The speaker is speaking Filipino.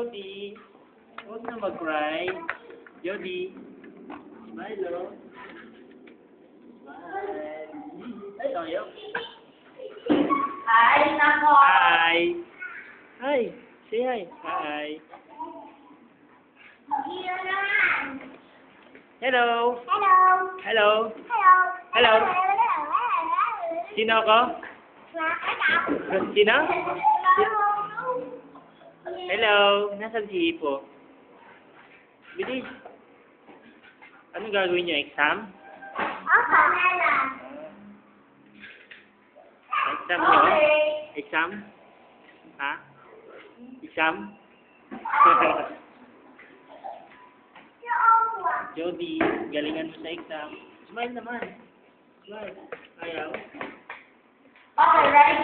Jody. Huwag na mag-cry. Jody. Smile, oh. Smile. Ay, ayaw. Ay, nako. Hi. Hi. Say hi. Hi. Here naman. Hello. Hello. Hello. Hello. Hello. Sino ako? Sino? Hello. Nasaan si Hipo? Bilis. Anong gagawin niyo? Exam? Exam niyo? Exam? Ha? Exam? Jody, galingan mo sa exam. Smile naman. Smile. Ayaw. Okay, ready,